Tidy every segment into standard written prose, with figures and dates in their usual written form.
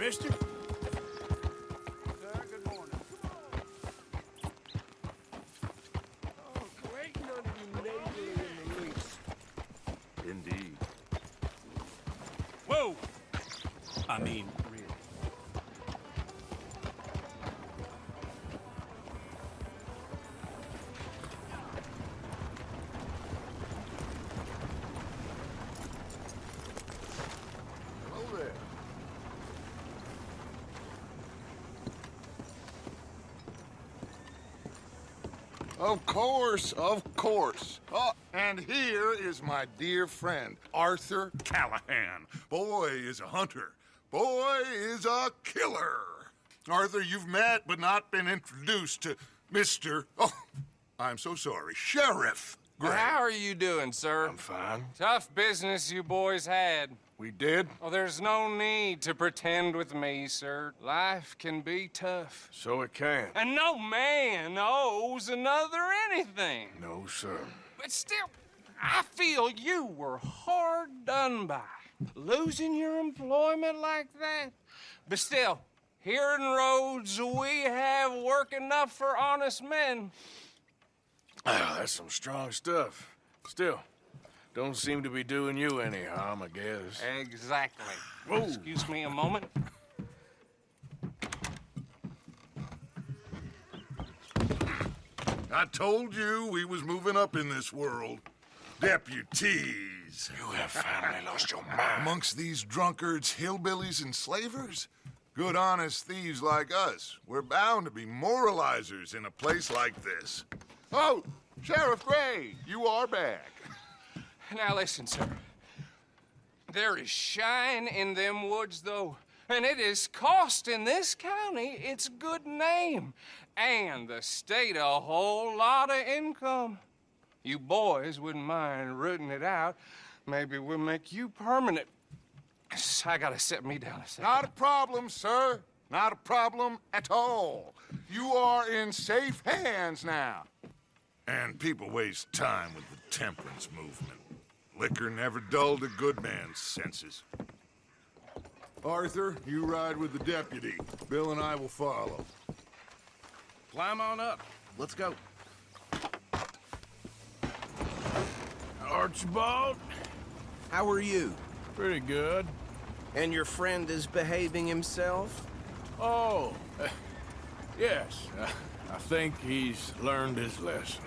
mister. Sir, good morning. Oh, great none of you neighborly in the least. Indeed. Whoa! I mean, really. Hello there. Of course, of course. Oh, and here is my dear friend, Arthur Callahan. Boy is a hunter. Boy is a killer. Arthur, you've met but not been introduced to Mr. Oh, I'm so sorry, Sheriff Gray. How are you doing, sir? I'm fine. Tough business you boys had. We did? Oh, there's no need to pretend with me, sir. Life can be tough. So it can. And no man owes another anything. No, sir. But still, I feel you were hard done by. Losing your employment like that. But still, here in Rhodes, we have work enough for honest men. Ah, that's some strong stuff. Still, don't seem to be doing you any harm, I guess. Exactly. Whoa. Excuse me a moment. I told you we was moving up in this world. Deputies. You have finally lost your mind. Amongst these drunkards, hillbillies, and slavers? Good honest thieves like us. We're bound to be moralizers in a place like this. Oh, Sheriff Gray, you are back. Now listen, sir. There is shine in them woods, though, and it is costing this county its good name, and the state a whole lot of income. You boys wouldn't mind rooting it out. Maybe we'll make you permanent. I gotta set me down a second. Not a problem, sir. Not a problem at all. You are in safe hands now. And people waste time with the temperance movement. Liquor never dulled a good man's senses. Arthur, you ride with the deputy. Bill and I will follow. Climb on up. Let's go. Archibald? How are you? Pretty good. And your friend is behaving himself? Oh, yes. I think he's learned his lesson.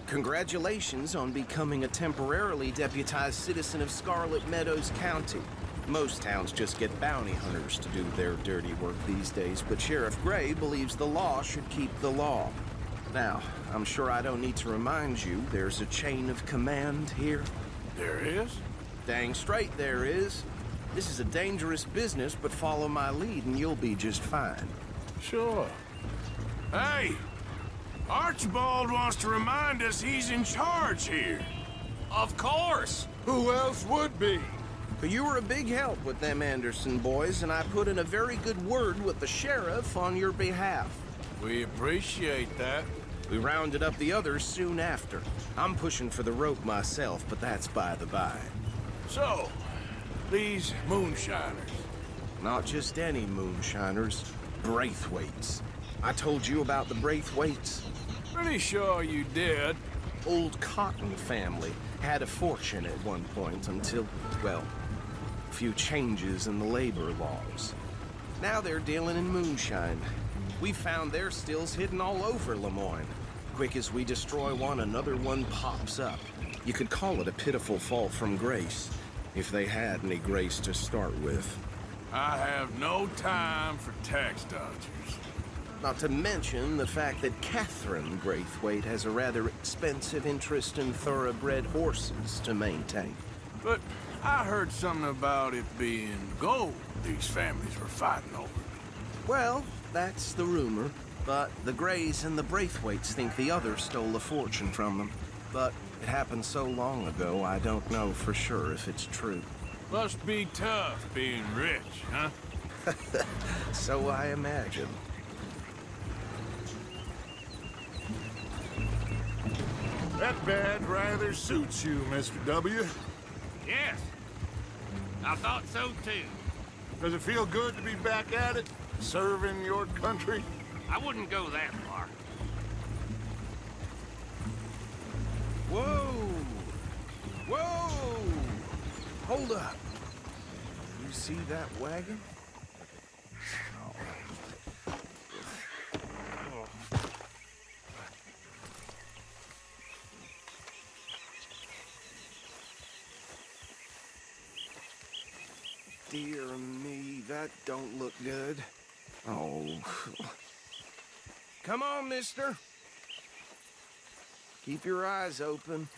Congratulations on becoming a temporarily deputized citizen of Scarlet Meadows County. Most towns just get bounty hunters to do their dirty work these days, but Sheriff Gray believes the law should keep the law. Now, I'm sure I don't need to remind you there's a chain of command here. There is? Dang straight there is. This is a dangerous business, but follow my lead and you'll be just fine. Sure. Hey! Archibald wants to remind us he's in charge here. Of course! Who else would be? But you were a big help with them Anderson boys, and I put in a very good word with the sheriff on your behalf. We appreciate that. We rounded up the others soon after. I'm pushing for the rope myself, but that's by the by. So, these moonshiners. Not just any moonshiners, Braithwaites. I told you about the Braithwaites. Pretty sure you did. Old Cotton family had a fortune at one point until, well, a few changes in the labor laws. Now they're dealing in moonshine. We found their stills hidden all over Lemoyne. Quick as we destroy one, another one pops up. You could call it a pitiful fall from grace, if they had any grace to start with. I have no time for tax dodgers. Not to mention the fact that Catherine Braithwaite has a rather expensive interest in thoroughbred horses to maintain. But I heard something about it being gold these families were fighting over. Well, that's the rumor. But the Grays and the Braithwaites think the other stole a fortune from them. But it happened so long ago, I don't know for sure if it's true. Must be tough being rich, huh? So I imagine. That bed rather suits you, Mr. W. Yes. I thought so, too. Does it feel good to be back at it? Serving your country? I wouldn't go that far. Whoa! Whoa! Hold up. You see that wagon? Dear me, that don't look good. Oh. Come on, mister. Keep your eyes open.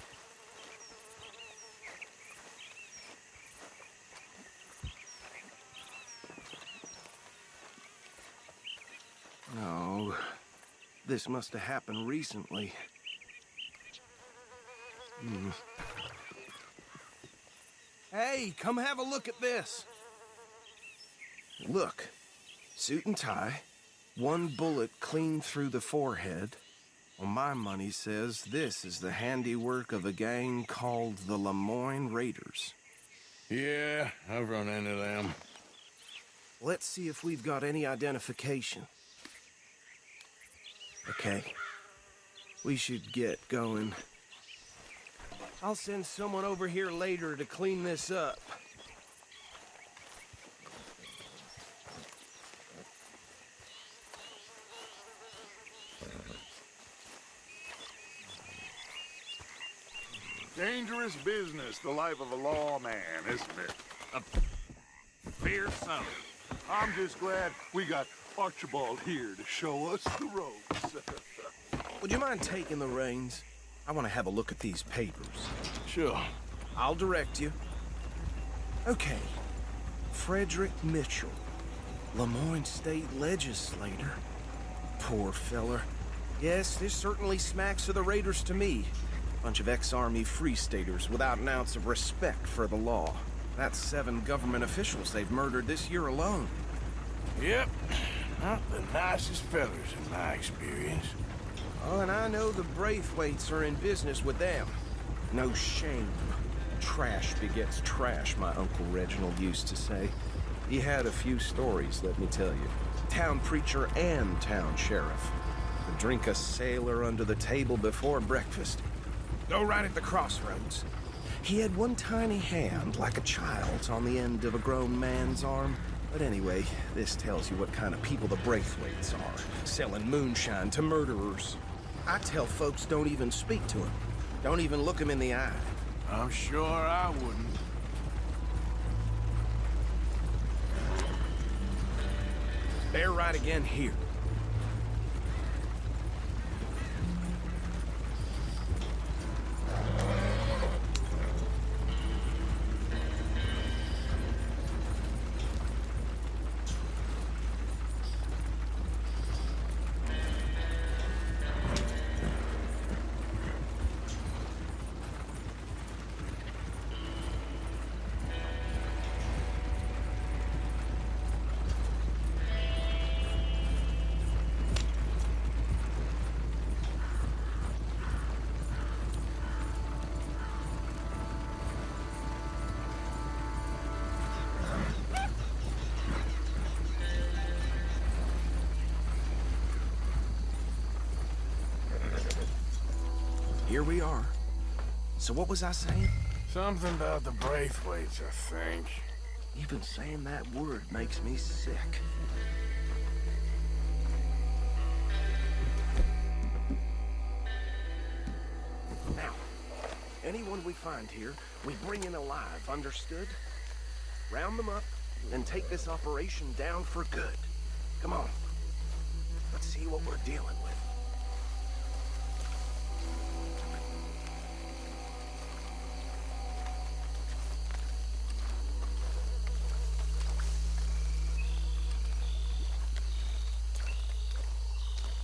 No. This must have happened recently. Hey, come have a look at this. Look, suit and tie, one bullet clean through the forehead. Well, my money says this is the handiwork of a gang called the Lemoyne Raiders. Yeah, I've run into them. Let's see if we've got any identification. Okay, we should get going. I'll send someone over here later to clean this up. Dangerous business, the life of a lawman, isn't it? Fear so. I'm just glad we got Archibald here to show us the ropes. Would you mind taking the reins? I want to have a look at these papers. Sure. I'll direct you. Okay. Frederick Mitchell, Lemoyne State Legislator. Poor feller. Yes, this certainly smacks of the Raiders to me. Bunch of ex-Army Free Staters without an ounce of respect for the law. That's 7 government officials they've murdered this year alone. Yep. Not the nicest fellas in my experience. Oh, and I know the Braithwaites are in business with them. No shame. Trash begets trash, my Uncle Reginald used to say. He had a few stories, let me tell you. Town preacher and town sheriff. Would drink a sailor under the table before breakfast. Go right at the crossroads. He had one tiny hand, like a child's, on the end of a grown man's arm. But anyway, this tells you what kind of people the Braithwaites are. Selling moonshine to murderers. I tell folks don't even speak to him. Don't even look him in the eye. I'm sure I wouldn't. Bear right again here. Here we are. So what was I saying? Something about the Braithwaites, I think. Even saying that word makes me sick. Now, anyone we find here, we bring in alive, understood? Round them up, and take this operation down for good. Come on. Let's see what we're dealing with.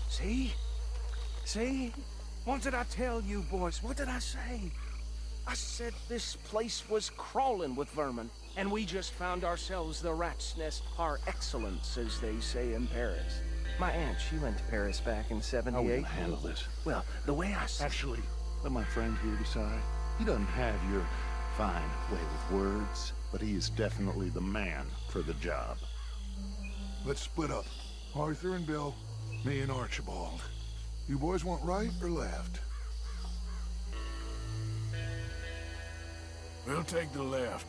See? See? What did I tell you, boys? What did I say? I said this place was crawling with vermin, and we just found ourselves the rat's nest par excellence, as they say in Paris. My aunt, she went to Paris back in '78. I wouldn't handle this. Well, the way I see... Actually, let my friend here decide. He doesn't have your fine way with words. but he is definitely the man for the job. Let's split up. Arthur and Bill, me and Archibald. You boys want right or left? We'll take the left.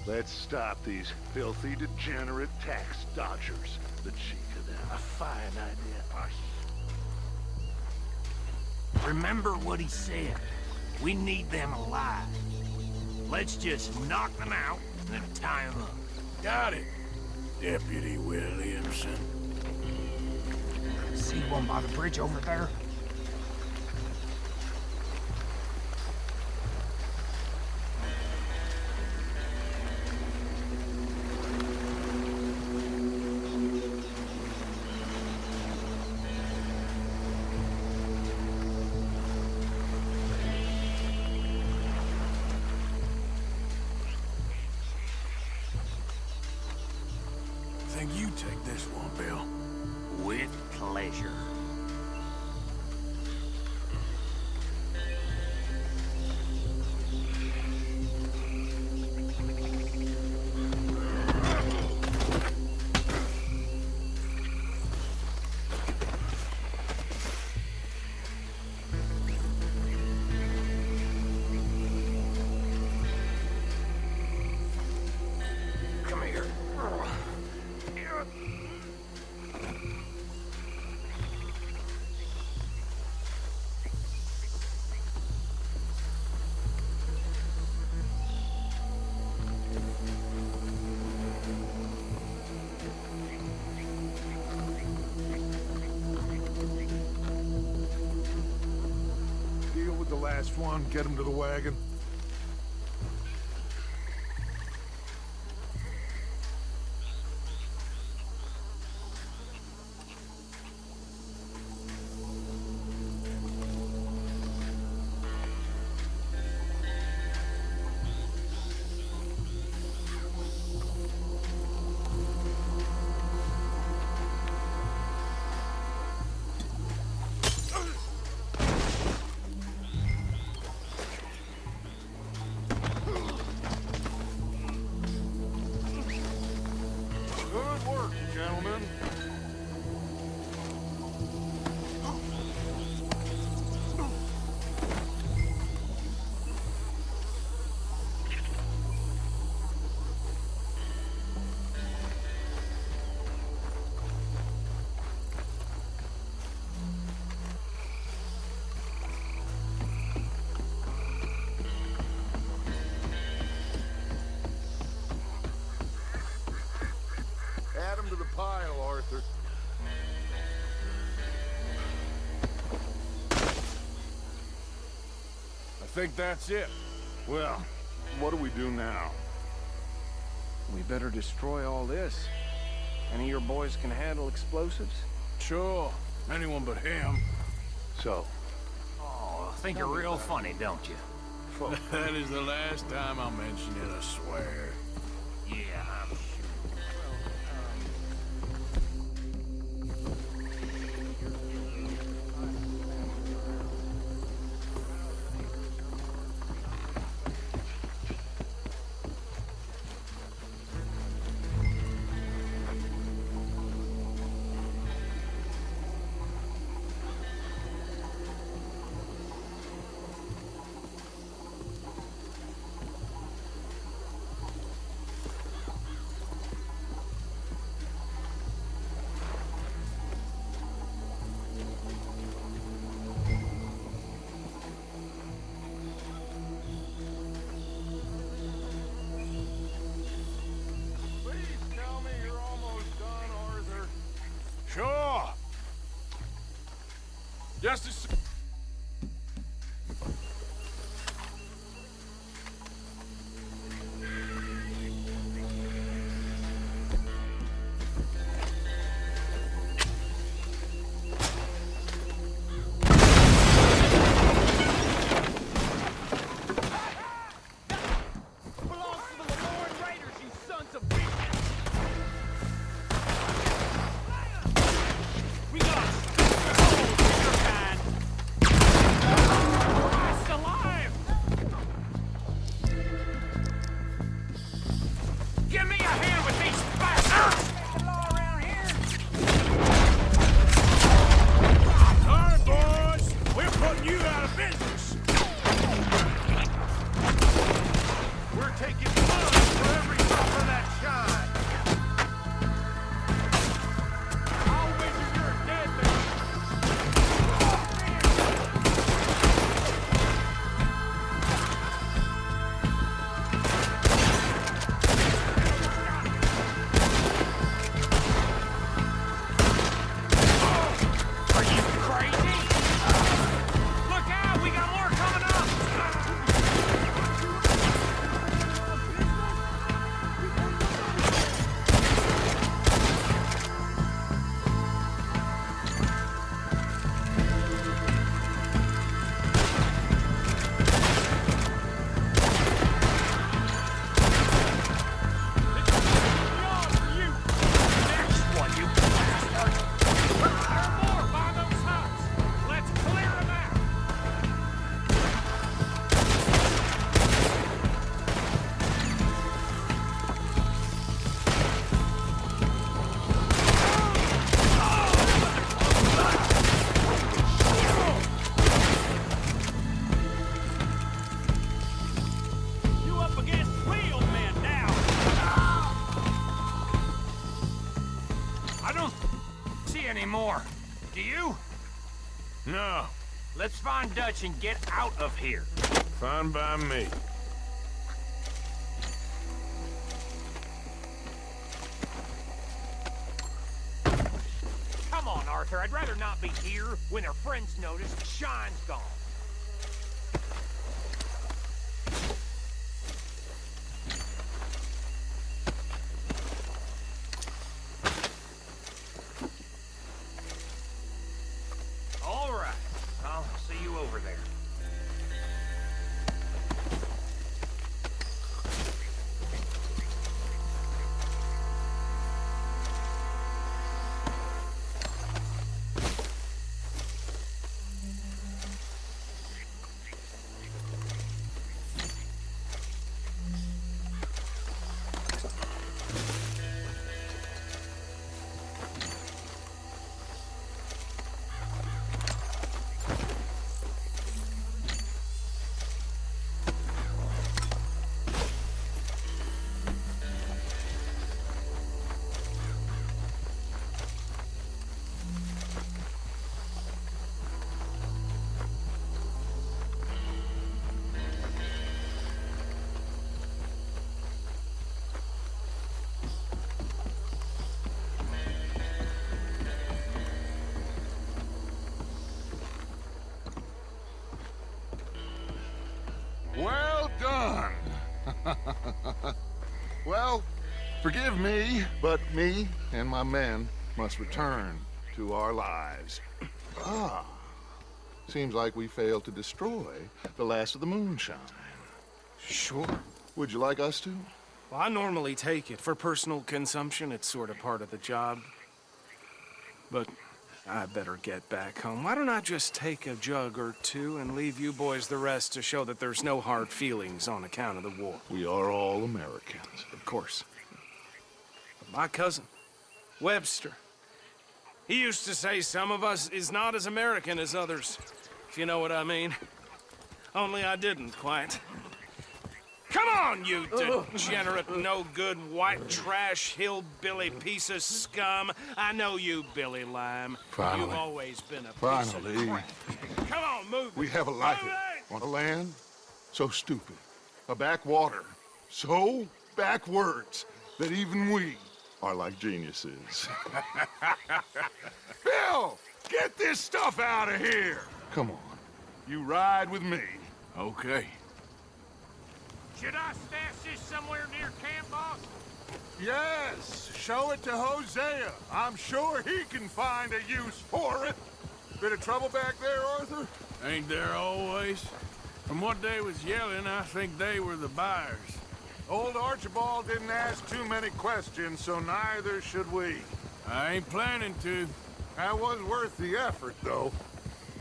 Let's stop these filthy, degenerate tax dodgers. The cheek of them. A fine idea, Archie. Remember what he said. We need them alive. Let's just knock them out and then tie them up. Got it, Deputy Williamson. See one by the bridge over there? Think you take this one, Bill. With pleasure. Come here. Deal with the last one, get him to the wagon. Good work, gentlemen. Add him to the pile, Arthur. I think that's it. Well, what do we do now? We better destroy all this. Any of your boys can handle explosives? Sure. Anyone but him. So, Oh, I think you're real funny, don't you? That is the last time I'll mention it, I swear. Yeah, I'm sure. Please tell me you're almost done, Arthur. Sure. Just as... Belongs to the Lord Raiders, you sons of bitches! We got your kind. more. Do you? No, Let's find Dutch and get out of here. fine by me. Come on, Arthur. I'd rather not be here when their friends notice Shine's gone. All right. I'll see you over there. Well done. Well, forgive me, but me and my men must return to our lives. Ah, seems like we failed to destroy the last of the moonshine. Sure. Would you like us to? Well, I normally take it. For personal consumption, it's sort of part of the job. But I better get back home. Why don't I just take a jug or two and leave you boys the rest to show that there's no hard feelings on account of the war? We are all Americans. Of course. But my cousin, Webster, he used to say some of us is not as American as others, if you know what I mean. Only I didn't quite. Come on, you degenerate, no-good, white trash, hillbilly piece of scum. I know you, Billy Lime. Finally. You've always been a piece Finally. of crap. Come on, move We it. have a life Move it! on a land so stupid, a backwater so backwards that even we are like geniuses. Bill, get this stuff out of here! Come on, you ride with me. Okay. Should I stash this somewhere near camp, boss? Yes, show it to Hosea. I'm sure he can find a use for it. Bit of trouble back there, Arthur? Ain't there always? From what they was yelling, I think they were the buyers. Old Archibald didn't ask too many questions, so neither should we. I ain't planning to. That was worth the effort, though.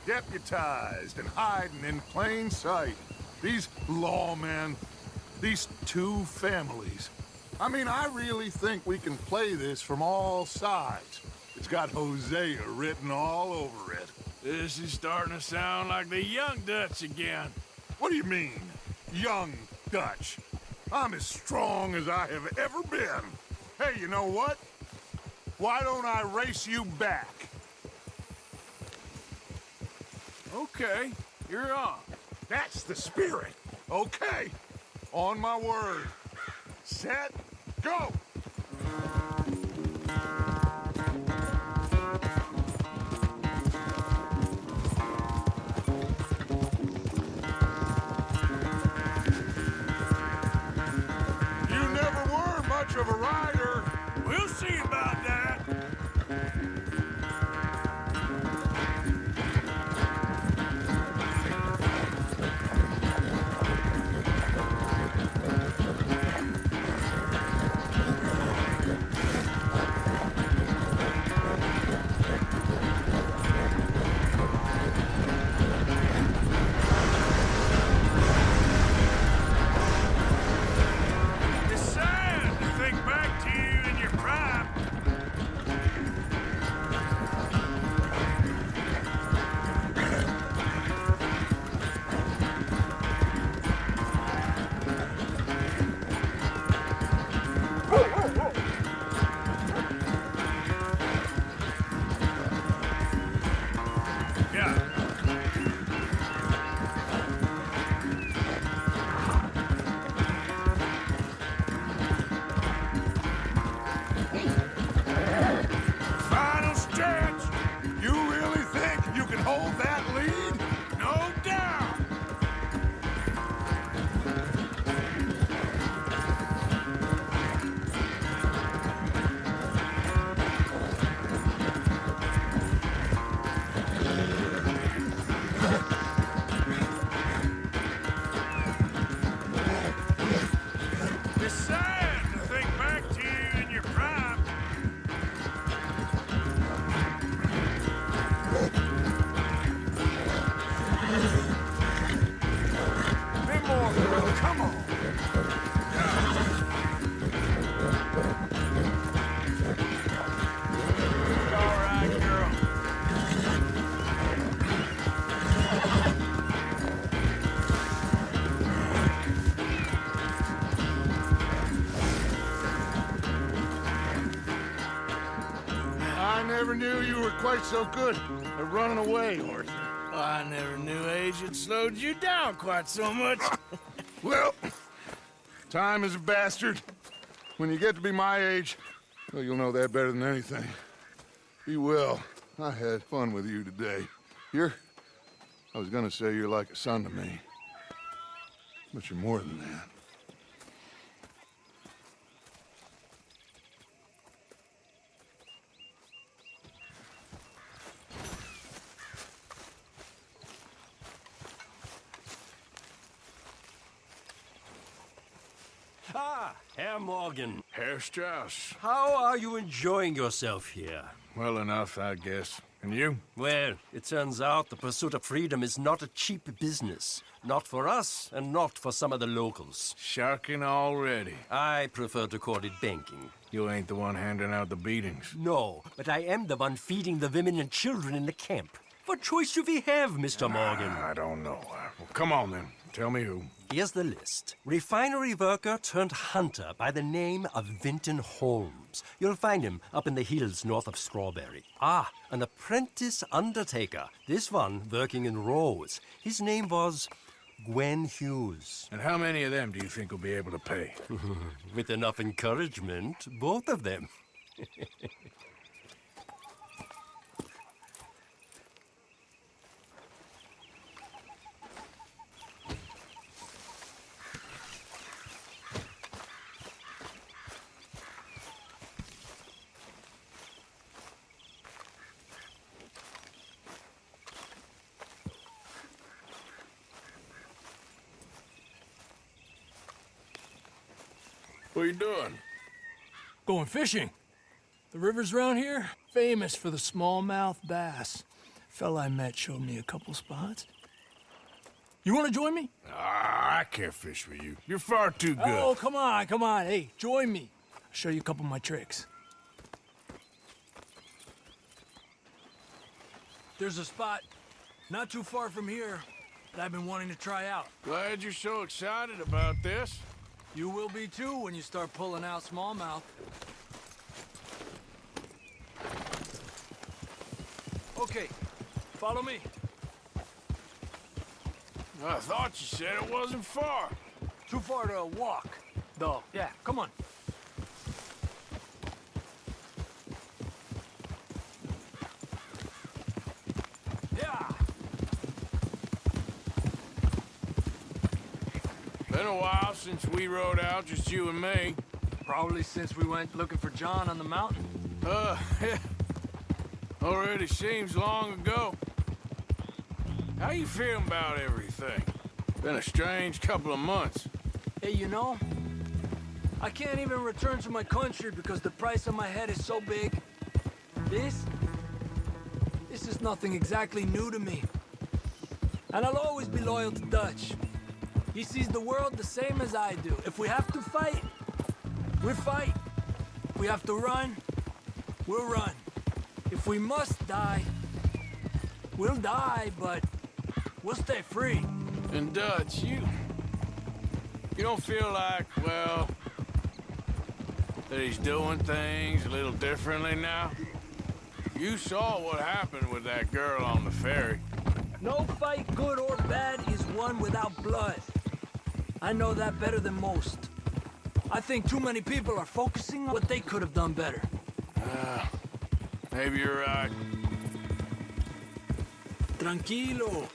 Deputized and hiding in plain sight. These lawmen, these two families. I mean, I really think we can play this from all sides. It's got Hosea written all over it. This is starting to sound like the young Dutch again. What do you mean, young Dutch? I'm as strong as I have ever been. Hey, you know what? Why don't I race you back? Okay, you're on. That's the spirit. Okay. On my word. Set, go! You never were much of a rider. We'll see about that. you were quite so good at running away, Arthur. I never knew age had slowed you down quite so much. Well, time is a bastard. When you get to be my age, well, you'll know that better than anything. Be well. I had fun with you today. I was gonna say you're like a son to me. But you're more than that. Ah, Herr Morgan. Herr Strauss. How are you enjoying yourself here? Well enough, I guess. And you? Well, it turns out the pursuit of freedom is not a cheap business. Not for us, and not for some of the locals. Sharking already. I prefer to call it banking. You ain't the one handing out the beatings. No, but I am the one feeding the women and children in the camp. What choice do we have, Mr. Morgan? I don't know. Well, come on then. Tell me who. Here's the list. Refinery worker turned hunter by the name of Vinton Holmes. You'll find him up in the hills north of Strawberry. Ah, an apprentice undertaker. This one working in Rose. His name was Gwen Hughes. And how many of them do you think will be able to pay? With enough encouragement, both of them. What are you doing? Going fishing. The rivers around here, famous for the smallmouth bass. Fella I met showed me a couple spots. You want to join me? I can't fish with you. You're far too good. Oh, come on, come on. Hey, join me. I'll show you a couple of my tricks. There's a spot not too far from here that I've been wanting to try out. Glad you're so excited about this. You will be too when you start pulling out smallmouth. Okay, follow me. I thought you said it wasn't far. Too far to walk, though. Yeah, come on. Yeah. Been a while since we rode out, just you and me. Probably since we went looking for John on the mountain. Yeah. Already seems long ago. How you feeling about everything? Been a strange couple of months. Hey, you know, I can't even return to my country because the price on my head is so big. This is nothing exactly new to me. And I'll always be loyal to Dutch. He sees the world the same as I do. If we have to fight, we fight. If we have to run, we'll run. If we must die, we'll die, but we'll stay free. And Dutch, you don't feel like, well, that he's doing things a little differently now? You saw what happened with that girl on the ferry. No fight, good or bad, is won without blood. I know that better than most. I think too many people are focusing on what they could have done better. Maybe you're right. Tranquilo.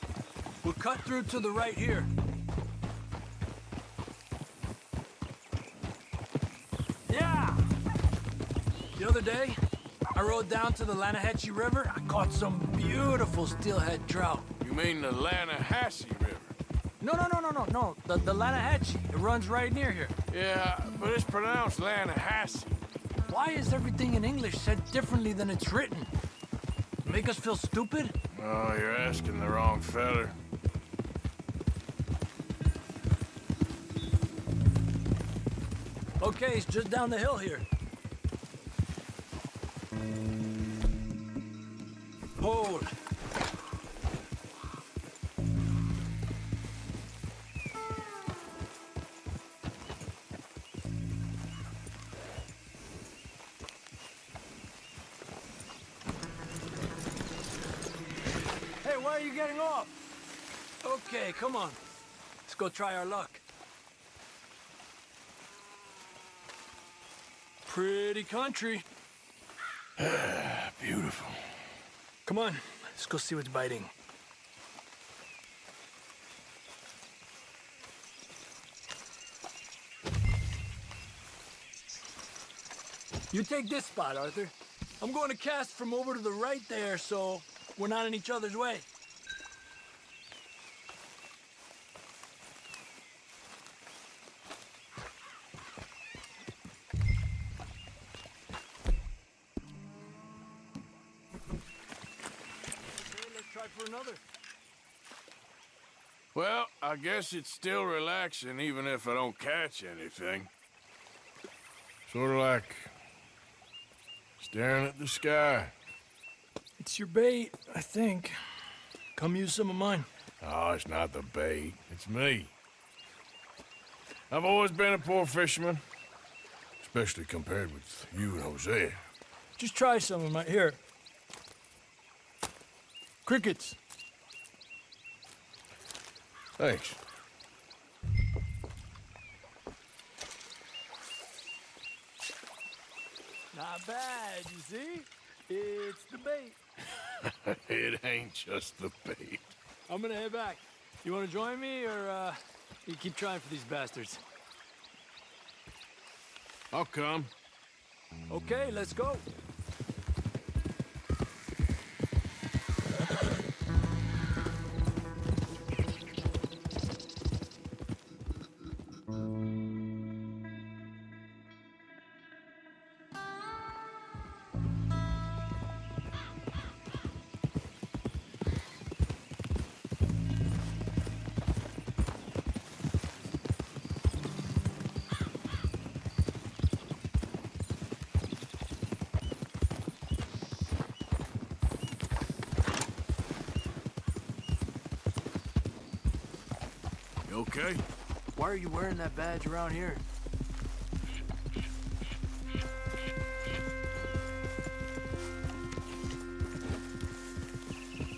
We'll cut through to the right here. Yeah! The other day, I rode down to the Lanahatchee River. I caught some beautiful steelhead trout. You mean the Lanahatchee River? No. The Lanahatchee. It runs right near here. Yeah, but it's pronounced Lanahatchee. Why is everything in English said differently than it's written? Make us feel stupid? Oh, you're asking the wrong feller. Okay, it's just down the hill here. Hold. why are you getting off? Okay, come on. Let's go try our luck. Pretty country. Beautiful. Come on, let's go see what's biting. You take this spot, Arthur. I'm going to cast from over to the right there, so we're not in each other's way. Let's try for another. Well, I guess it's still relaxing, even if I don't catch anything. Sort of like staring at the sky. It's your bait, I think. Come use some of mine. Oh, it's not the bait. It's me. I've always been a poor fisherman, especially compared with you and Jose. Just try some of mine. Here. Crickets. Thanks. Not bad, you see? It's the bait. It ain't just the bait. I'm gonna head back. You wanna join me, or you keep trying for these bastards? I'll come. Okay, let's go. You okay? Why are you wearing that badge around here?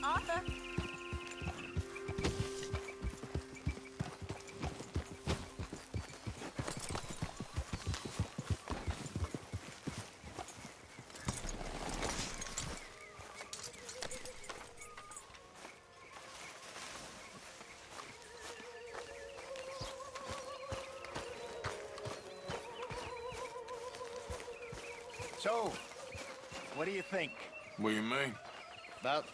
Arthur. So, what do you think What do you mean? about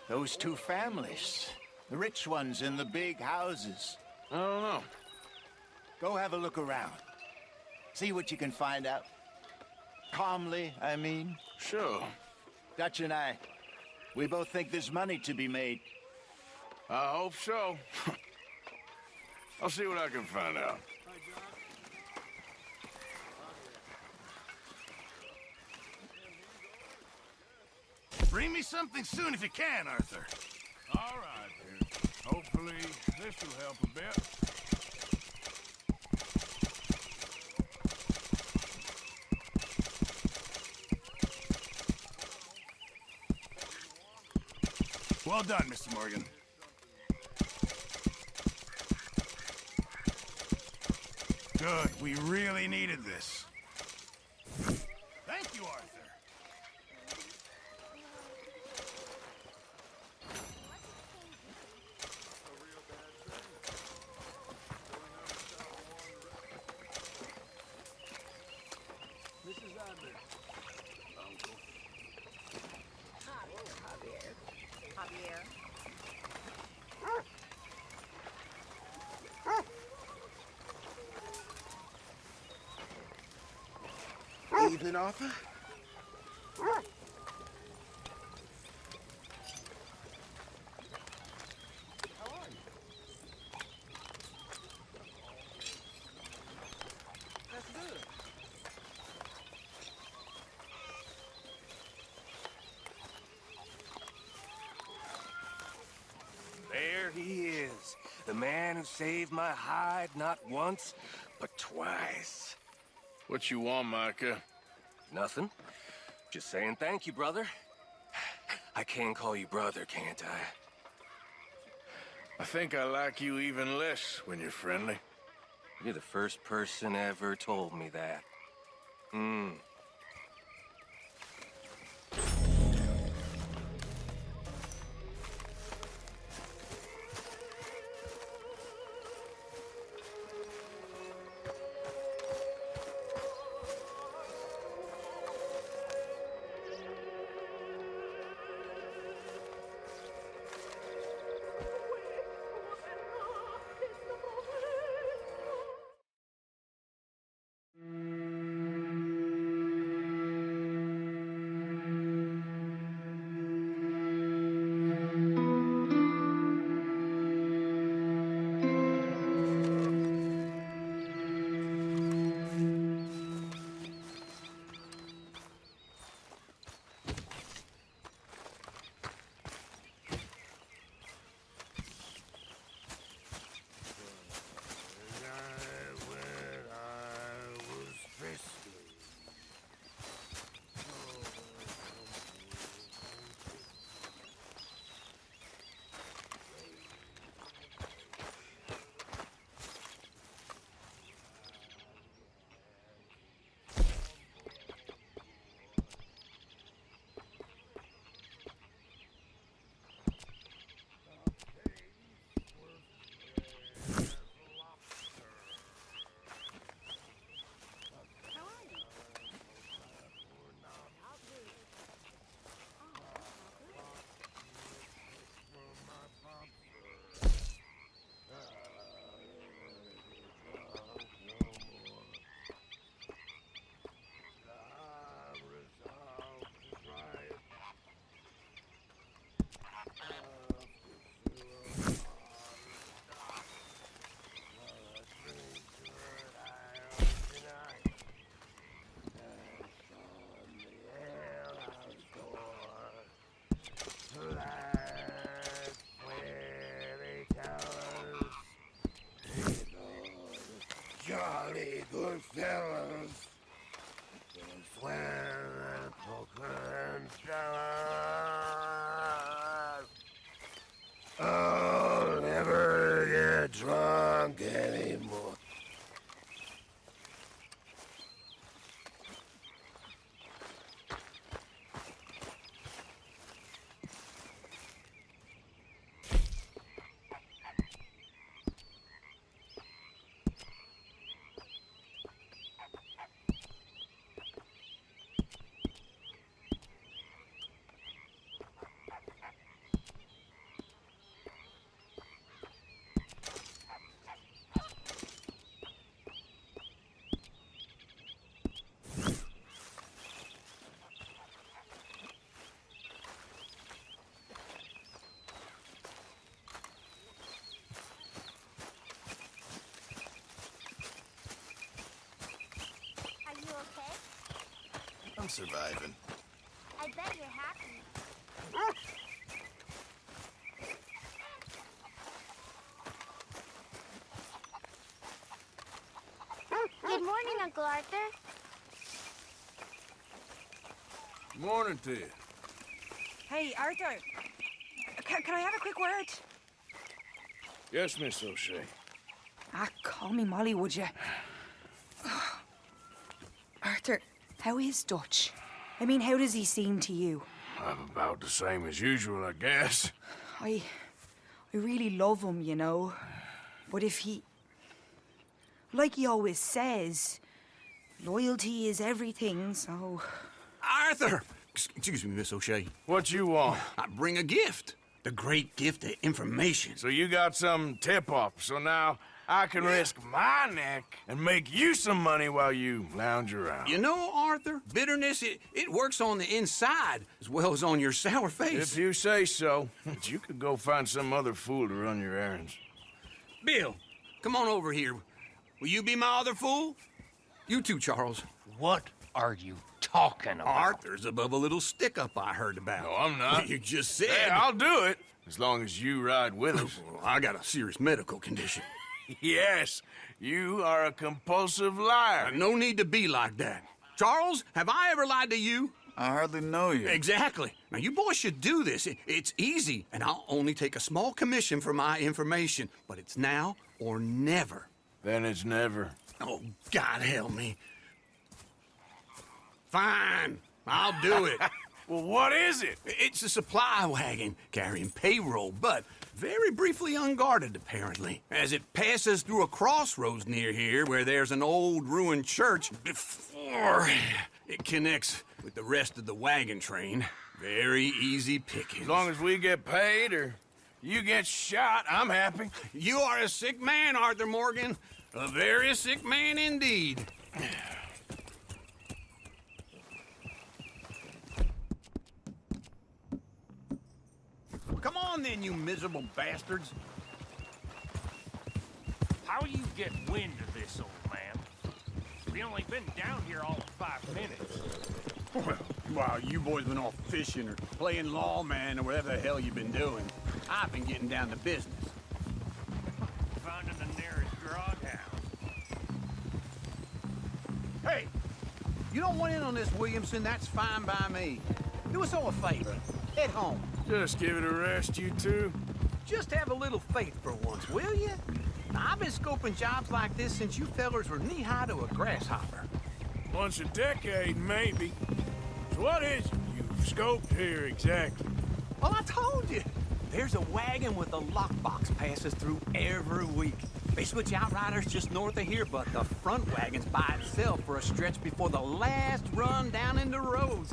those two families? The rich ones in the big houses. I don't know. Go have a look around. See what you can find out. Calmly, I mean. Sure. Dutch and I, we both think there's money to be made. I hope so. I'll see what I can find out. Bring me something soon if you can, Arthur. All right, dude. Hopefully this will help a bit. Well done, Mr. Morgan. Good. We really needed this. Thank you, Arthur. This is Adler. Uncle. Javier. Evening, Arthur. There he is, the man who saved my hide not once, but twice. What you want, Micah? Nothing. Just saying thank you, brother. I can call you brother, can't I? I think I like you even less when you're friendly. You're the first person ever told me that. Jolly good fellas. Swear and poker and fellas. I'll never get drunk anymore. I'm surviving. I bet you're happy. Good morning, Uncle Arthur. Morning to you. Hey, Arthur. Can I have a quick word? Yes, Miss O'Shea. Call me Molly, would you? Arthur, how is Dutch? I mean, how does he seem to you? I'm about the same as usual, I guess. I really love him, you know. But if he... Like he always says, loyalty is everything, so... Arthur! Excuse me, Miss O'Shea. What you want? I bring a gift. The great gift of information. So you got some tip-off, so now I can risk my neck and make you some money while you lounge around. You know, Arthur, bitterness, it works on the inside as well as on your sour face. If you say so, you could go find some other fool to run your errands. Bill, come on over here. Will you be my other fool? You too, Charles. What are you talking about? Arthur's above a little stick-up I heard about. No, I'm not. You just said... Hey, I'll do it, as long as you ride with us. I got a serious medical condition. Yes, you are a compulsive liar. No need to be like that. Charles, have I ever lied to you? I hardly know you. Exactly. Now, you boys should do this. It's easy, and I'll only take a small commission for my information. But it's now or never. Then it's never. Oh, God help me. Fine. I'll do it. Well, what is it? It's a supply wagon carrying payroll, but very briefly unguarded, apparently. As it passes through a crossroads near here where there's an old ruined church before it connects with the rest of the wagon train. Very easy pickings. As long as we get paid or you get shot, I'm happy. You are a sick man, Arthur Morgan. A very sick man indeed. Come on then, you miserable bastards. How you get wind of this, old man? We only been down here all of 5 minutes. Well, while you boys been off fishing or playing lawman or whatever the hell you've been doing, I've been getting down to business. Finding the nearest grog house. Hey, you don't want in on this, Williamson, that's fine by me. Do us all a favor. Head home. Just give it a rest, you two. Just have a little faith for once, will you? Now, I've been scoping jobs like this since you fellers were knee-high to a grasshopper. Once a decade, maybe. So what is it you've scoped here exactly? Well, I told you. There's a wagon with a lockbox passes through every week. They switch outriders just north of here, but the front wagon's by itself for a stretch before the last run down into roads.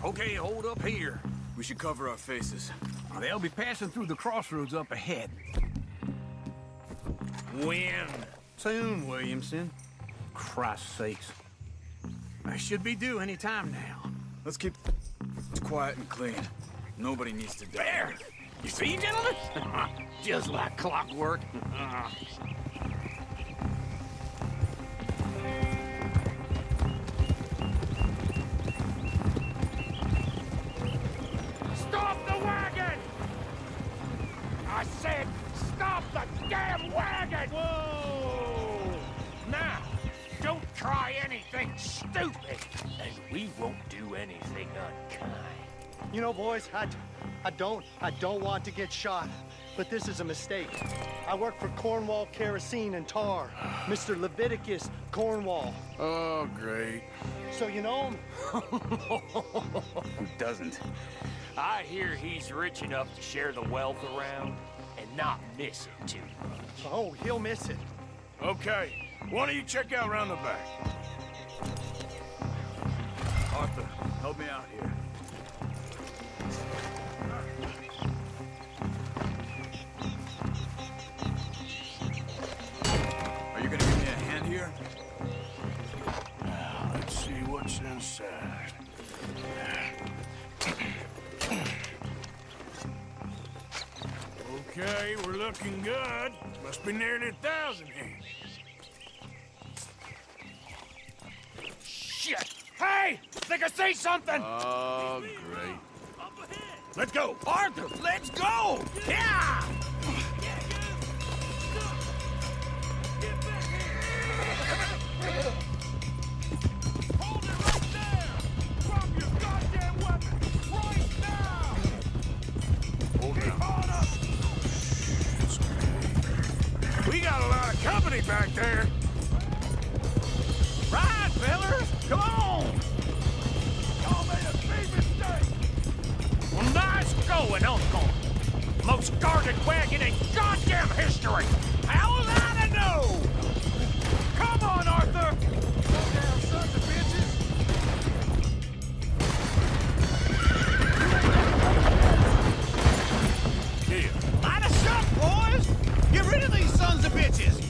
Okay, hold up here. We should cover our faces. They'll be passing through the crossroads up ahead. When? Soon, Williamson. Christ's sakes. I should be due any time now. Let's keep it quiet and clean. Nobody needs to die. There! You see, gentlemen? Just like clockwork. Stop the wagon! I said, stop the damn wagon! Whoa! Now, don't try anything stupid, and we won't do anything unkind. You know, boys, I don't want to get shot, but this is a mistake. I work for Cornwall Kerosene and Tar, Mr. Leviticus Cornwall. Oh, great. So you know him? Who doesn't? I hear he's rich enough to share the wealth around and not miss it too much. Oh, he'll miss it. Okay, why don't you check out around the back? Arthur, help me out here. Are you gonna give me a hand here? Let's see what's inside. Okay, we're looking good. Must be nearly 1,000 here. Shit! Hey! Think I see something! Oh, great. Let's go! Arthur, let's go! Yeah! Hold it right there! Drop your goddamn weapon! Right now! Hold Keep on up! It's okay. We got a lot of company back there. Right, fellers! Come on! Y'all made a big mistake! Well, nice going, Uncle. Most guarded wagon in goddamn history. How was I to know? Come on, Arthur! Slow down, sons of bitches! Yeah. Light us up, boys! Get rid of these sons of bitches!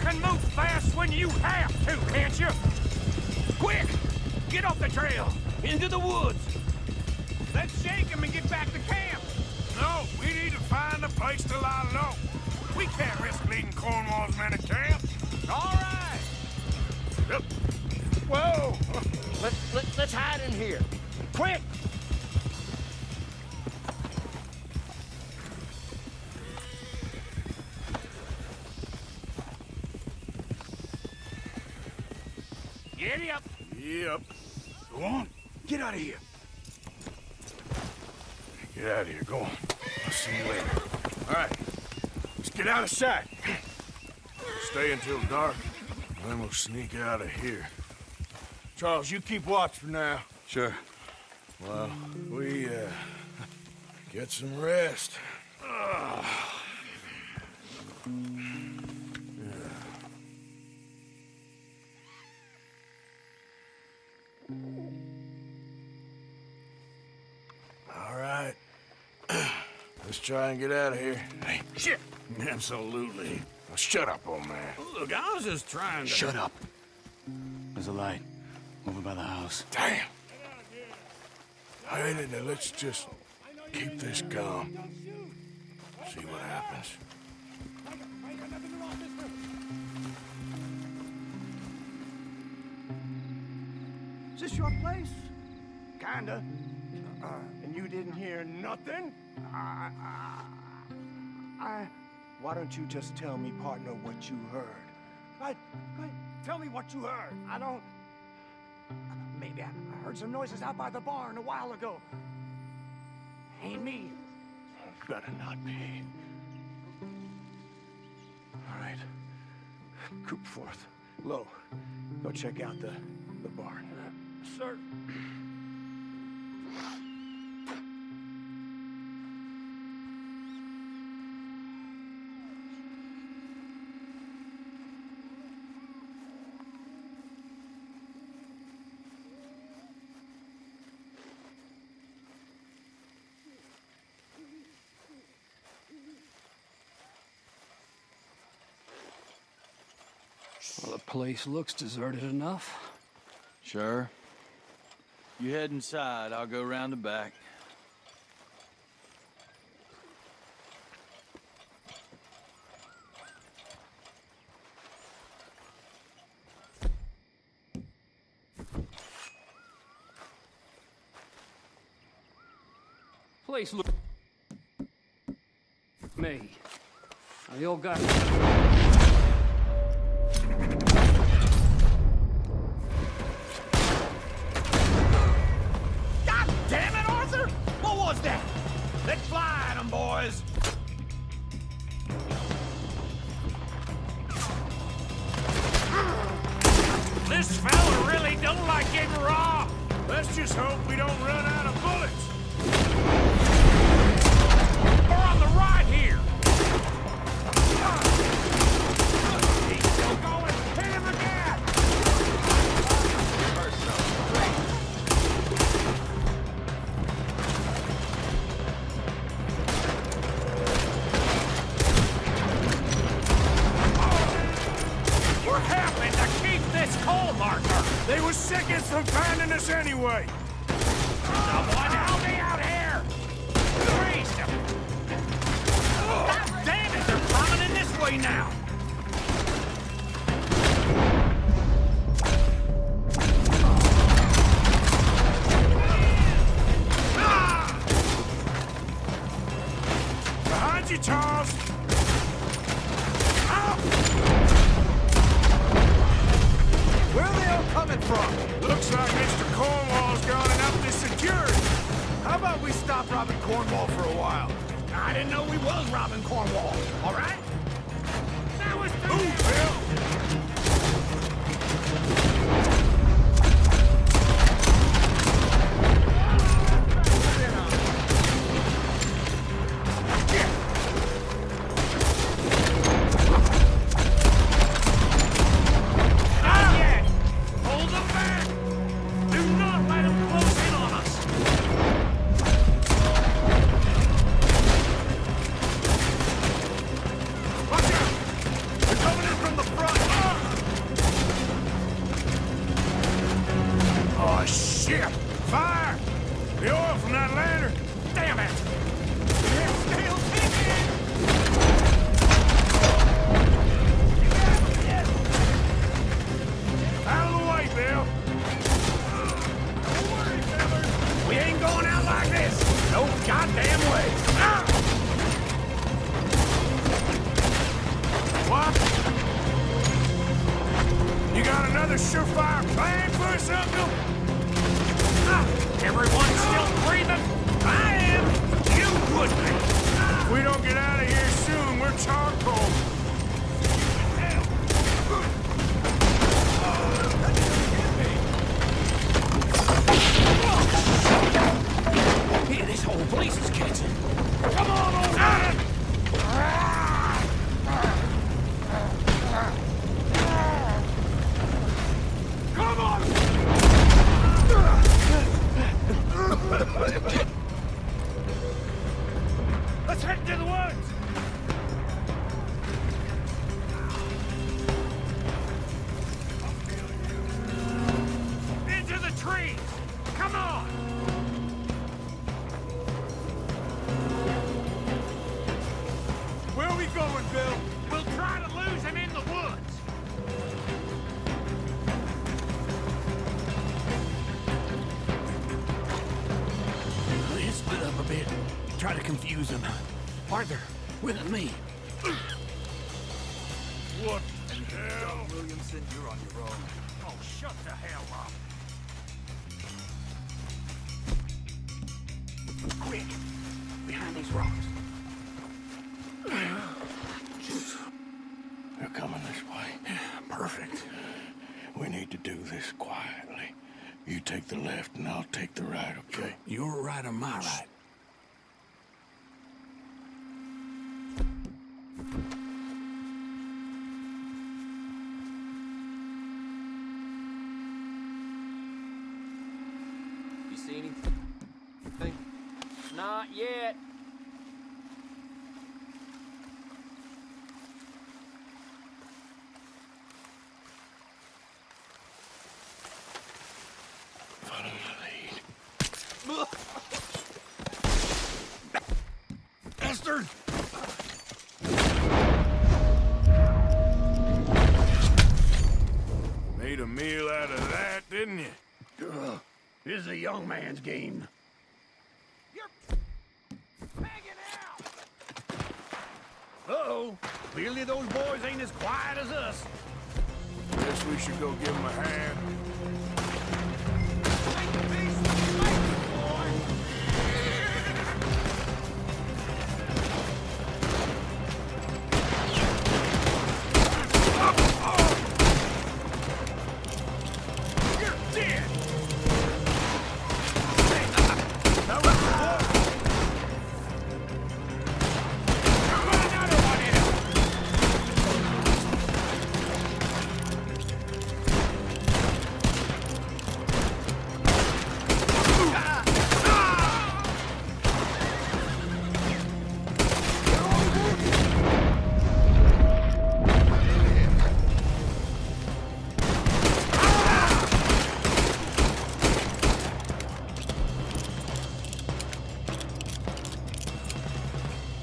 can move fast when you have to, can't you? Quick! Get off the trail! Into the woods! Let's shake him and get back to camp! No, we need to find a place to lie low. We can't risk leading Cornwall's men to camp. All right! Yep. Whoa! Let's hide in here. Quick! Giddy up! Yep. Go on. Get out of here. Get out of here. Go on. I'll see you later. All right. Let's get out of sight. Stay until dark, and then we'll sneak out of here. Charles, you keep watch for now. Sure. Well, we, get some rest. All right. Let's try and get out of here. Hey, shit! Absolutely. Now shut up, old man. Look, I was just trying to... Shut up. There's a light over by the house. Damn. All right, now let's just keep this calm. See what happens. Is this your place? Kinda. And you didn't hear nothing? Why don't you just tell me, partner, what you heard? Right? Tell me what you heard. I don't... Maybe I heard some noises out by the barn a while ago. Ain't me. Better not be. All right. Coop forth. Low. Go check out the barn. Sir. Well, the place looks deserted enough. Sure. You head inside. I'll go around the back. Place look... Me. Now, you all got... Damn it, Arthur! What was that? Let's fly at 'em, boys! This fella really don't like getting raw. Let's just hope we don't run out of bullets. We're on the right here. He's still going. Hit him again. We're having to keep this coal marker. They were seconds from finding us anyway. Someone help me out here! Freeze them! God damn it, they're coming in this way now! Behind you, Charles. Where are they all coming from? Looks like Mr. Cornwall's gone and up this security. How about we stop robbing Cornwall for a while? I didn't know we was robbing Cornwall, all right? another surefire plan for us, Uncle? Everyone's still breathing? I am! You would be! If we don't get out of here soon, we're charcoal. Here, this whole place is catching. Come on, old man! Come on! Let's head into the woods! Into the trees! Come on! Where are we going, Bill? We'll try to lose him in the woods! Let's split up a bit. Try to confuse him. Arthur, with me. What the hell? Williamson, you're on your own. Oh, shut the hell up. Quick! Behind these rocks. They're coming this way. Perfect. We need to do this quietly. You take the left and I'll take the right, okay? Your right or my right? You see anything? Not yet. Follow my lead. Bastard! Made a meal out of that, didn't you? This is a young man's game. Uh-oh. Clearly those boys ain't as quiet as us. Guess we should go give him a hand.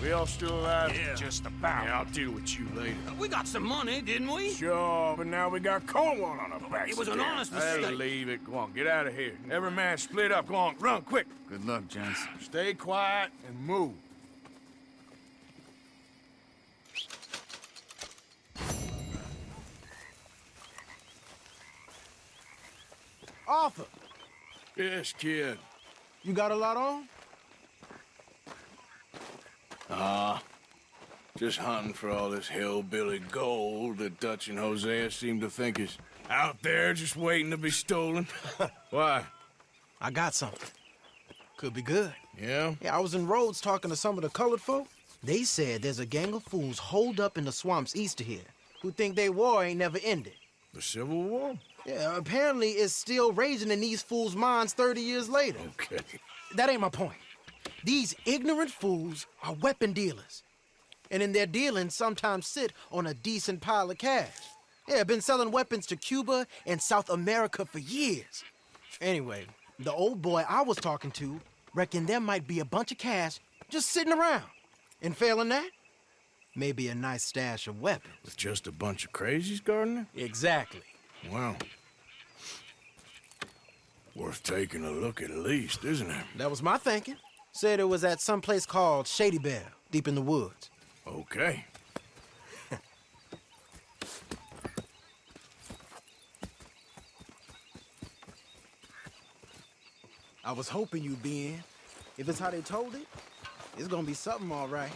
We all still alive? Yeah, just about. Yeah, I'll deal with you later. We got some money, didn't we? Sure, but now we got Cornwall on our backs. It was an again. honest Hey, mistake. leave it. Go on, get out of here. Every man split up. Go on, run, quick. Good luck, gents. Stay quiet and move. Arthur, Yes, kid. you got a lot on? Just hunting for all this hillbilly gold that Dutch and Hosea seem to think is out there just waiting to be stolen. Why? I got something. Could be good. Yeah? Yeah, I was in Rhodes talking to some of the colored folk. They said there's a gang of fools holed up in the swamps east of here who think their war ain't never ended. The Civil War? Yeah, apparently it's still raging in these fools' minds 30 years later. Okay. That ain't my point. These ignorant fools are weapon dealers. And in their dealings sometimes sit on a decent pile of cash. Yeah, been selling weapons to Cuba and South America for years. Anyway, the old boy I was talking to reckoned there might be a bunch of cash just sitting around. And failing that, maybe a nice stash of weapons. With just a bunch of crazies guarding it? Exactly. Wow. Worth taking a look at least, isn't it? That was my thinking. Said it was at some place called Shady Belle, deep in the woods. Okay. I was hoping you'd be in. If it's how they told it, it's gonna be something all right.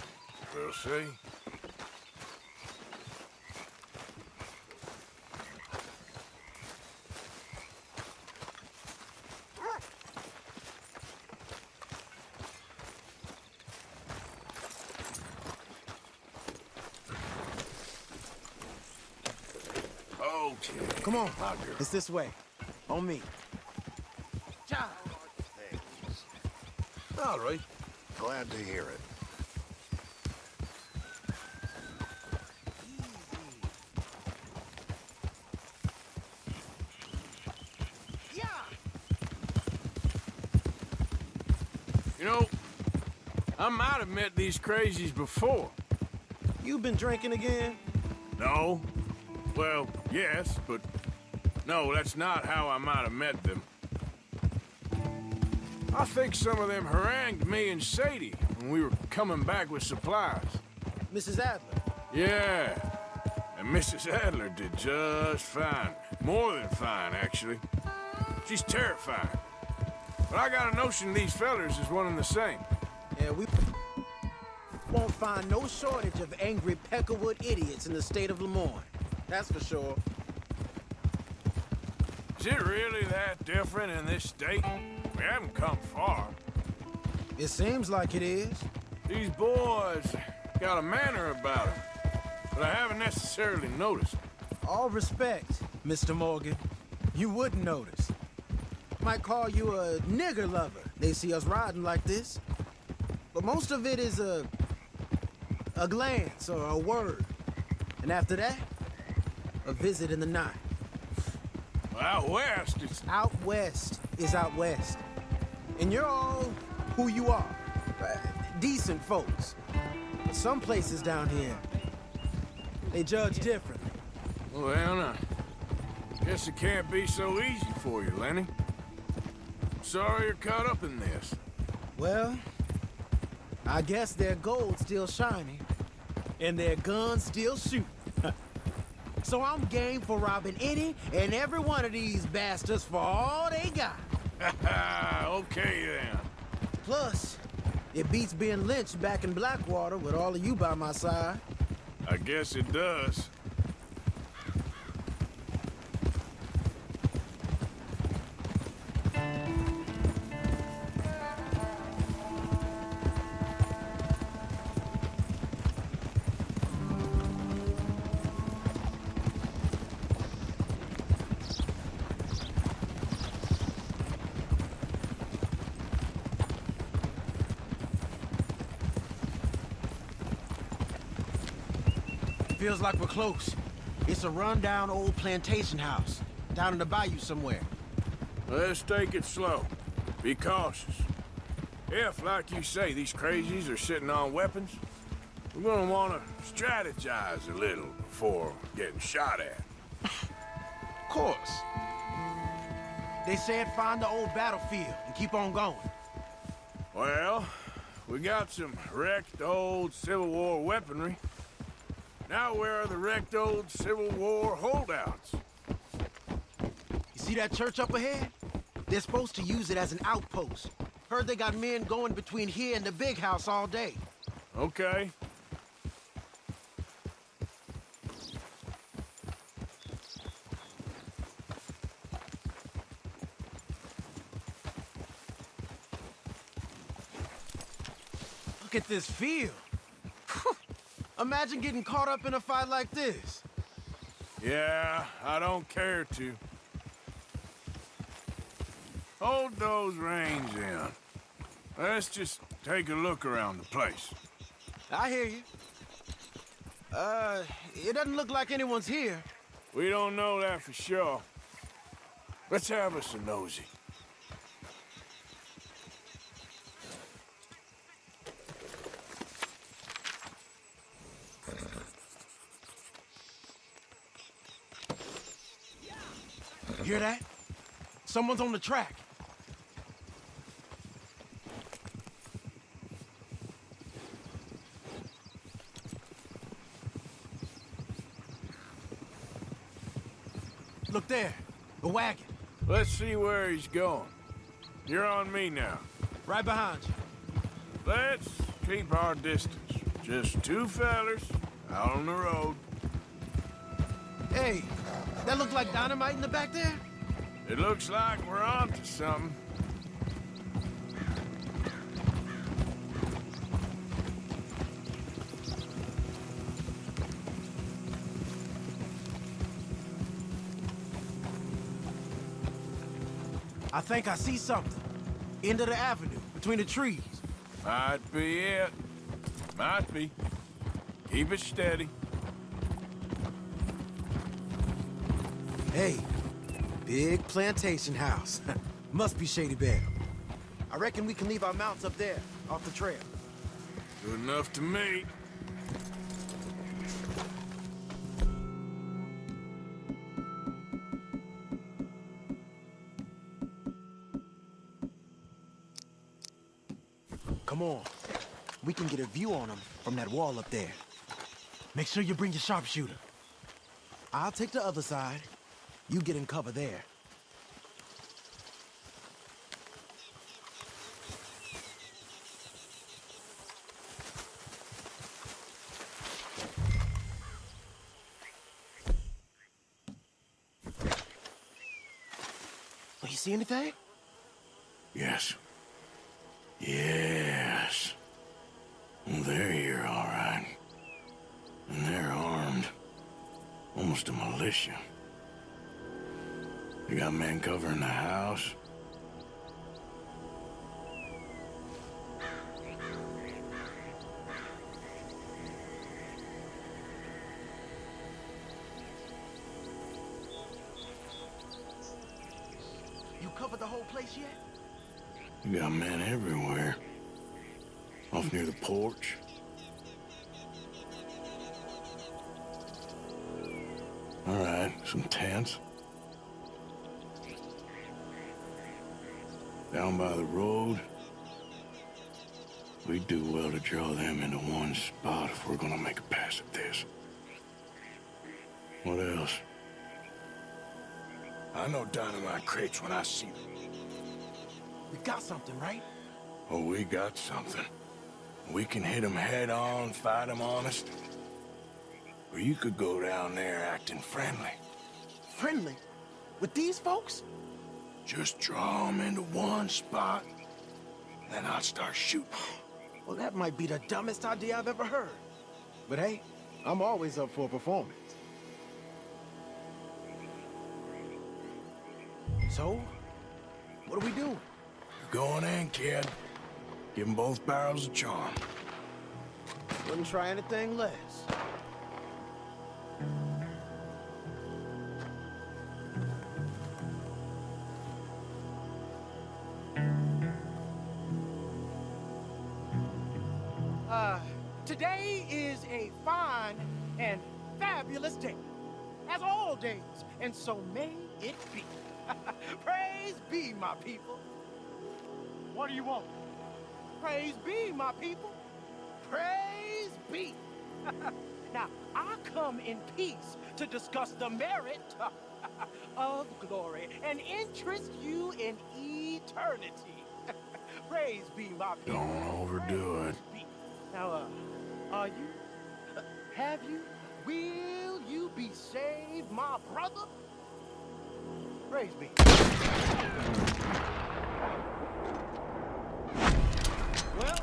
We'll see. Okay. Come on. It's this way. On me. All right. Glad to hear it. You know, I might have met these crazies before. You been drinking again? No. Well, yes, but no, that's not how I might have met them. I think some of them harangued me and Sadie when we were coming back with supplies. Mrs. Adler? Yeah. And Mrs. Adler did just fine. More than fine, actually. She's terrifying. But I got a notion these fellers is one and the same. Yeah, we won't find no shortage of angry Peckerwood idiots in the state of Lemoyne. That's for sure. Is it really that different in this state? We haven't come far. It seems like it is. These boys got a manner about them, but I haven't necessarily noticed. All respect, Mr. Morgan. You wouldn't notice. Might call you a nigger lover. They see us riding like this. But most of it is a glance or a word. And after that, a visit in the night. Well, out west, it's... Out west is out west. And you're all who you are. Decent folks. But some places down here, they judge differently. Well, I guess it can't be so easy for you, Lenny. Sorry you're caught up in this. Well, I guess their gold's still shining, and their guns still shoot. So I'm game for robbing any and every one of these bastards for all they got. Okay, then. Plus, it beats being lynched back in Blackwater with all of you by my side. I guess it does. Feels like we're close. It's a rundown old plantation house, down in the bayou somewhere. Let's take it slow. Be cautious. If, like you say, these crazies are sitting on weapons, we're gonna want to strategize a little before getting shot at. Of course. They said find the old battlefield and keep on going. Well, we got some wrecked old Civil War weaponry. Now where are the wrecked old Civil War holdouts? You see that church up ahead? They're supposed to use it as an outpost. Heard they got men going between here and the big house all day. Okay. Look at this field. Imagine getting caught up in a fight like this. Yeah, I don't care to. Hold those reins in. Let's just take a look around the place. I hear you. It doesn't look like anyone's here. We don't know that for sure. Let's have us a nosy. You hear that? Someone's on the track. Look there, a wagon. Let's see where he's going. You're on me now. Right behind you. Let's keep our distance. Just two fellers out on the road. Hey, that look like dynamite in the back there? It looks like we're on to something. I think I see something. End of the avenue, between the trees. Might be it. Might be. Keep it steady. Hey, big plantation house. Must be Shady Belle. I reckon we can leave our mounts up there, off the trail. Good enough to me. Come on. We can get a view on them from that wall up there. Make sure you bring your sharpshooter. I'll take the other side. You get in cover there. Oh, you see anything? Yes. Yes. They're here, all right. And they're armed. Almost a militia. They got men covering the house. You covered the whole place yet? You got men everywhere. Off near the porch. All right, some tents. Down by the road. We'd do well to draw them into one spot if we're gonna make a pass at this. What else? I know dynamite crates when I see them. We got something, right? Oh, we got something. We can hit them head on, fight them honest. Or you could go down there acting friendly. Friendly? With these folks? Just draw them into one spot, then I'll start shooting. Well, that might be the dumbest idea I've ever heard. But hey, I'm always up for a performance. So, what are we doing? You're going in, kid. Give them both barrels a charm. Wouldn't try anything less. Today is a fine and fabulous day, as all days, and so may it be. Praise be, my people. What do you want? Praise be, my people. Praise be. Now, I come in peace to discuss the merit of glory and interest you in eternity. Praise be, my people. Don't overdo it. Now, are you? Have you? Will you be saved, my brother? Praise be. Well,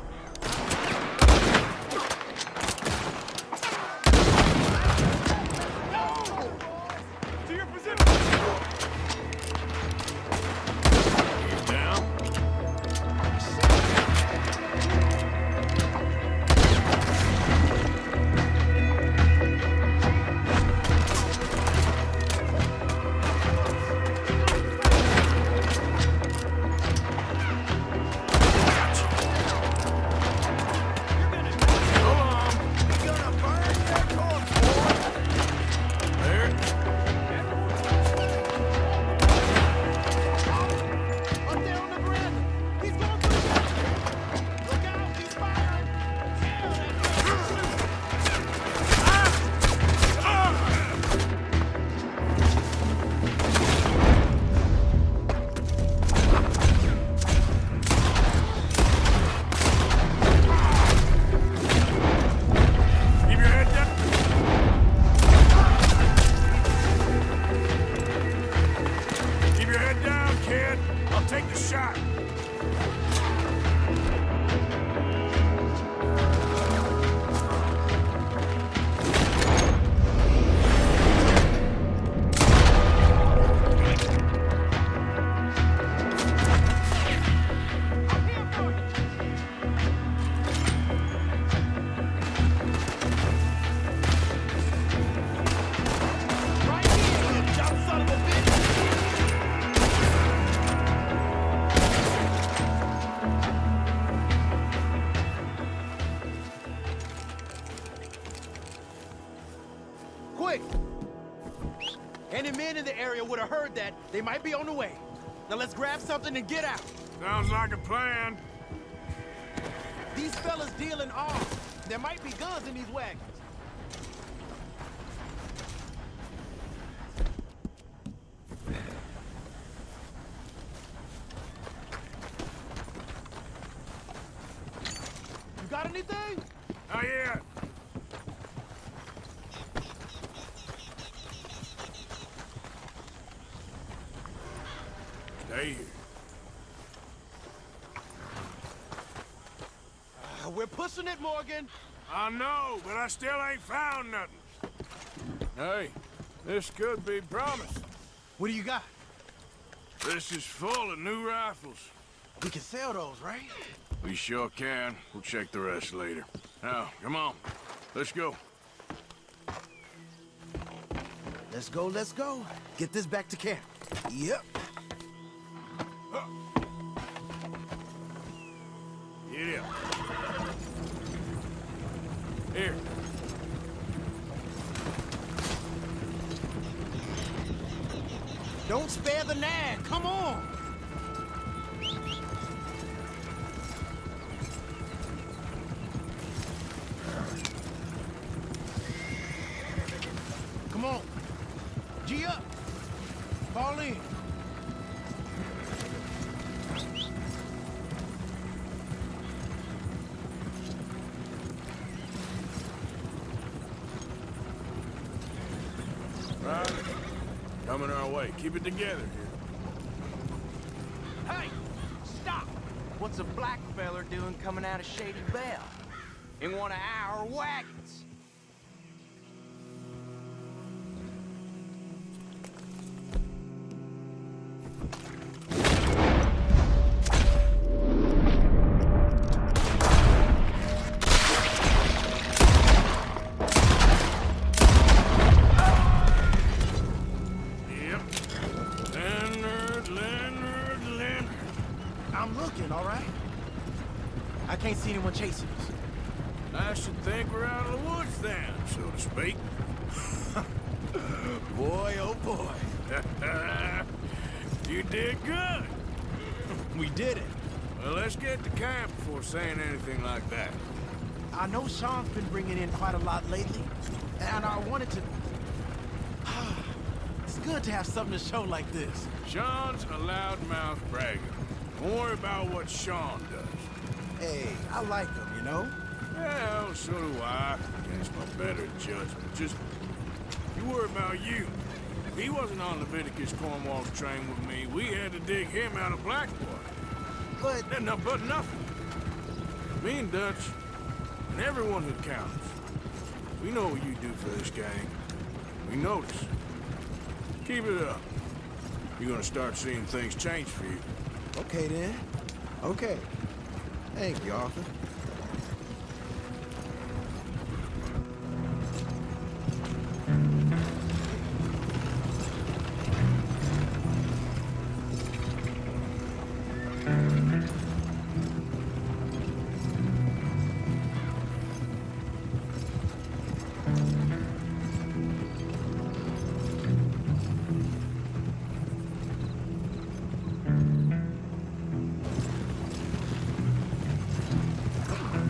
go! To your position! He's down. shot. They might be on the way. Now let's grab something and get out. Sounds like a plan. These fellas dealing arms. There might be guns in these wagons. You got anything? Not yet. Stay here. We're pushing it, Morgan. I know, but I still ain't found nothing. Hey, this could be promised. What do you got? This is full of new rifles. We can sell those, right? We sure can. We'll check the rest later. Now, come on. Let's go. Let's go, let's go. Get this back to camp. Yep. Yeah. Here. Don't spare the nag. Come on. Come on. G up. Fall in. Right. Coming our way. Keep it together here. Hey! Stop! What's a black feller doing coming out of Shady Belle? In one of our wagons? Can't see anyone chasing us. I should think we're out of the woods then, so to speak. Boy, oh boy. You did good. We did it. Well, let's get to camp before saying anything like that. I know Sean's been bringing in quite a lot lately, and I wanted to... It's good to have something to show like this. Sean's a loudmouth bragger. Don't worry about what Sean does. Hey, I like him, you know? Well, so do I. Against my better judgment. Just, you worry about you. He wasn't on Leviticus Cornwall's train with me. We had to dig him out of Blackwater. But nothing. Me and Dutch, and everyone who counts. We know what you do for this gang. We notice. Keep it up. You're gonna start seeing things change for you. Okay, then. Okay. Thank you, Arthur.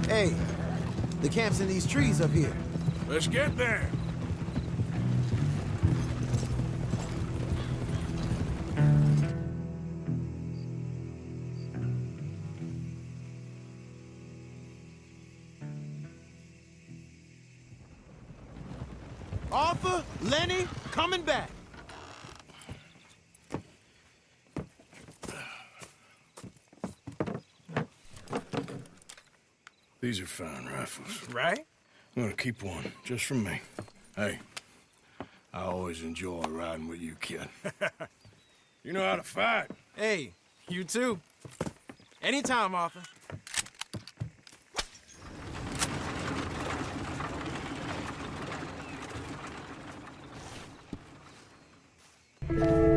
Hey, the camp's in these trees up here. Let's get there. Arthur, Lenny, coming back. These are fine rifles. Right? I'm gonna keep one, just for me. Hey, I always enjoy riding with you, kid. You know how to fight. Hey, you too. Anytime, Arthur. Thank you.